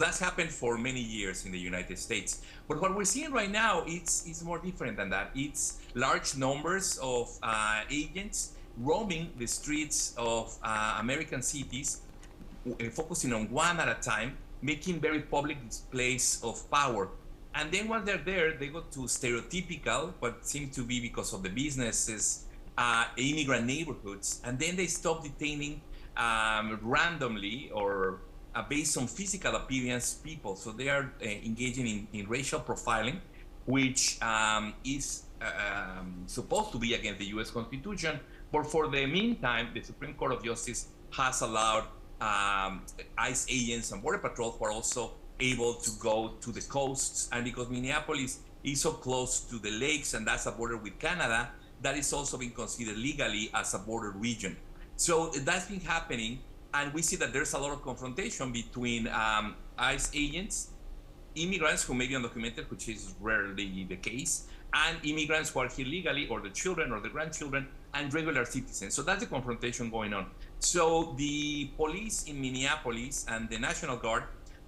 That's happened for many years in the United States. But what we're seeing right now, it's more different than that. It's large numbers of agents roaming the streets of American cities, focusing on one at a time, making very public displays of power. And then once they're there, they go to stereotypical, what seems to be because of the businesses, immigrant neighborhoods, and then they stop detaining randomly or based on physical appearance people. So they are engaging in racial profiling, which is supposed to be against the US Constitution. But for the meantime, the Supreme Court of Justice has allowed ICE agents and Border Patrol who are also able to go to the coasts. And because Minneapolis is so close to the lakes and that's a border with Canada, that is also being considered legally as a border region. So that's been happening. And we see that there's a lot of confrontation between ICE agents, immigrants who may be undocumented, which is rarely the case, and immigrants who are here legally, or the children or the grandchildren, and regular citizens. So that's the confrontation going on. So the police in Minneapolis and the National Guard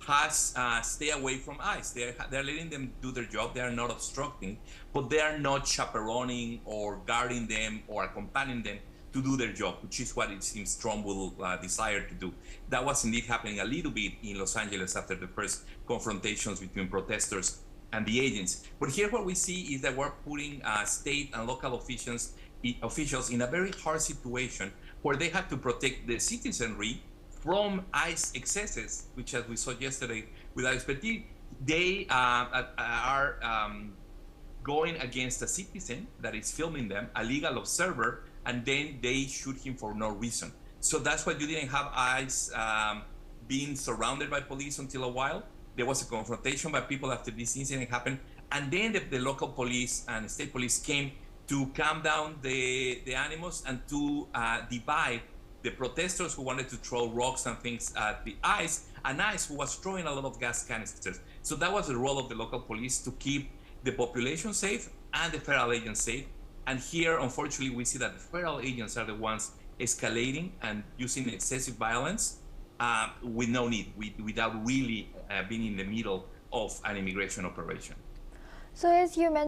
has stay away from ICE. They're letting them do their job. They are not obstructing, but they are not chaperoning or guarding them or accompanying them to do their job, which is what it seems Trump will desire to do. That was indeed happening a little bit in Los Angeles after the first confrontations between protesters and the agents. But here what we see is that we're putting state and local officials in a very hard situation where they have to protect the citizenry from ICE excesses, which, as we saw yesterday with Alex Petit, they are going against a citizen that is filming them, a legal observer, and then they shoot him for no reason. So that's why you didn't have ICE being surrounded by police until a while. There was a confrontation by people after this incident happened, and then the local police and state police came to calm down the animals and to divide the protesters who wanted to throw rocks and things at the ICE, and ICE who was throwing a lot of gas canisters. So that was the role of the local police, to keep the population safe and the federal agents safe. And here, unfortunately, we see that the federal agents are the ones escalating and using excessive violence with no need, without really being in the middle of an immigration operation. So as you mentioned,